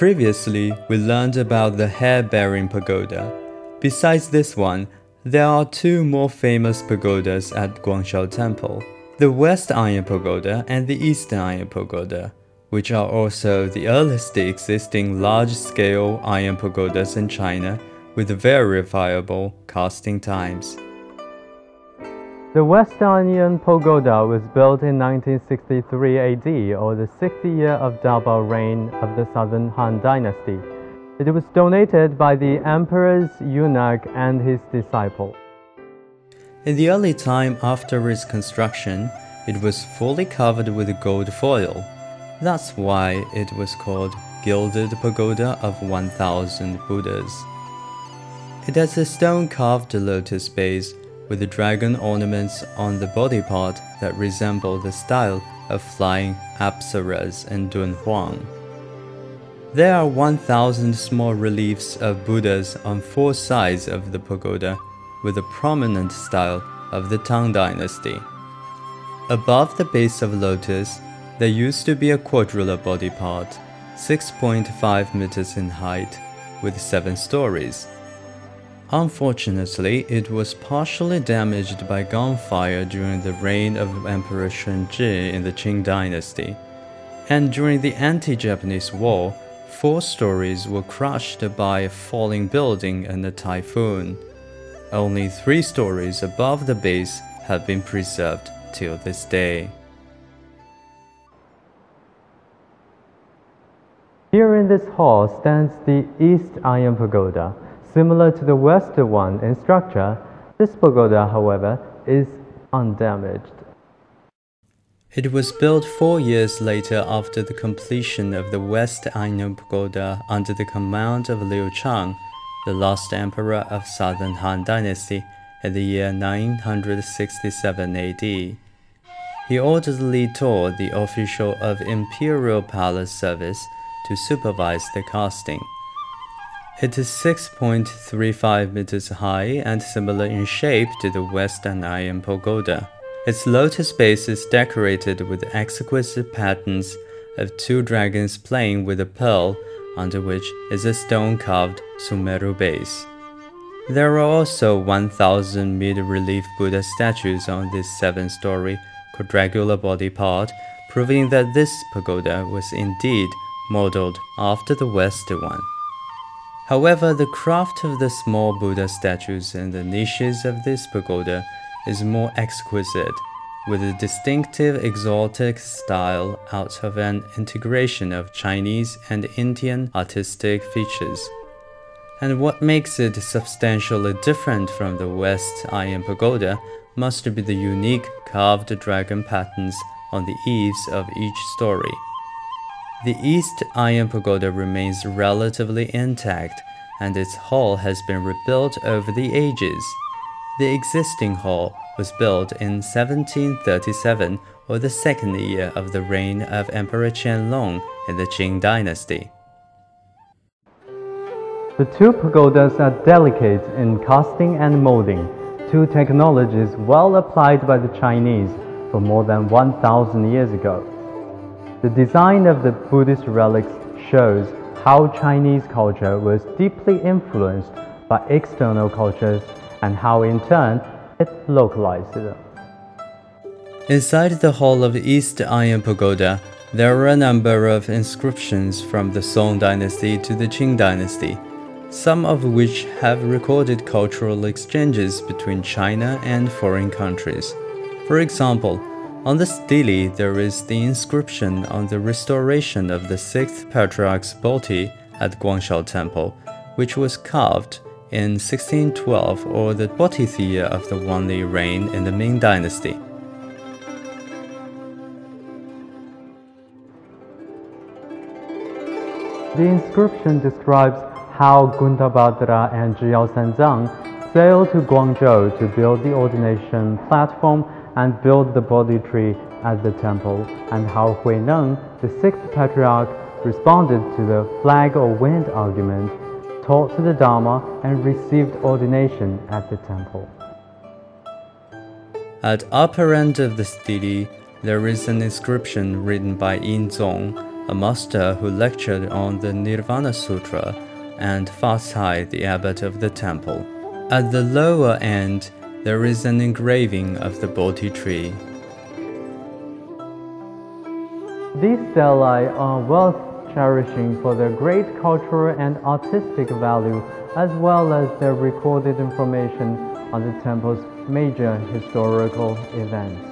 Previously, we learned about the hair-bearing pagoda. Besides this one, there are two more famous pagodas at Guangshao Temple, the West Iron Pagoda and the East Iron Pagoda, which are also the earliest existing large-scale iron pagodas in China with verifiable casting times. The West Iron Pagoda was built in 1963 AD, or the 6th year of Daobao reign of the Southern Han Dynasty. It was donated by the emperor's eunuch and his disciple. In the early time after its construction, it was fully covered with gold foil. That's why it was called Gilded Pagoda of 1000 Buddhas. It has a stone-carved lotus base with dragon ornaments on the body part that resemble the style of flying apsaras in Dunhuang. There are 1000 small reliefs of Buddhas on 4 sides of the pagoda with a prominent style of the Tang Dynasty. Above the base of lotus, there used to be a quadrular body part, 6.5 meters in height, with 7 stories. Unfortunately, it was partially damaged by gunfire during the reign of Emperor Shunzhi in the Qing Dynasty. And during the anti-Japanese war, 4 stories were crushed by a falling building and a typhoon. Only 3 stories above the base have been preserved till this day. Here in this hall stands the East Iron Pagoda. Similar to the West one in structure, this pagoda, however, is undamaged. It was built 4 years later after the completion of the West Iron Pagoda under the command of Liu Chang, the last emperor of Southern Han Dynasty, in the year 967 AD. He ordered Li To, the official of Imperial Palace Service, to supervise the casting. It is 6.35 meters high and similar in shape to the Western Iron Pagoda. Its lotus base is decorated with exquisite patterns of 2 dragons playing with a pearl, under which is a stone-carved Sumeru base. There are also 1000 mid-relief Buddha statues on this 7-story quadrangular body part, proving that this pagoda was indeed modeled after the Western one. However, the craft of the small Buddha statues in the niches of this pagoda is more exquisite, with a distinctive exotic style out of an integration of Chinese and Indian artistic features. And what makes it substantially different from the West Iron Pagoda must be the unique carved dragon patterns on the eaves of each story. The East Iron Pagoda remains relatively intact, and its hall has been rebuilt over the ages. The existing hall was built in 1737, or the 2nd year of the reign of Emperor Qianlong in the Qing Dynasty. The 2 pagodas are delicate in casting and molding, 2 technologies well applied by the Chinese for more than 1000 years ago. The design of the Buddhist relics shows how Chinese culture was deeply influenced by external cultures and how in turn it localized them. Inside the hall of East Iron Pagoda, there are a number of inscriptions from the Song Dynasty to the Qing Dynasty, some of which have recorded cultural exchanges between China and foreign countries. For example, on the stele there is the inscription on the restoration of the 6th Patriarch's body at Guangshao Temple, which was carved in 1612, or the 40th year of the Wanli reign in the Ming Dynasty. The inscription describes how Guntabhadra and Zhiyao Sanzang sailed to Guangzhou to build the ordination platform and build the body tree at the temple, and how Huineng, the 6th Patriarch, responded to the flag or wind argument, taught the Dharma, and received ordination at the temple. At upper end of the stele, there is an inscription written by Yin Zong, a master who lectured on the Nirvana Sutra, and Fasai, the abbot of the temple. At the lower end, there is an engraving of the Bodhi tree. These stelae are worth cherishing for their great cultural and artistic value, as well as their recorded information on the temple's major historical events.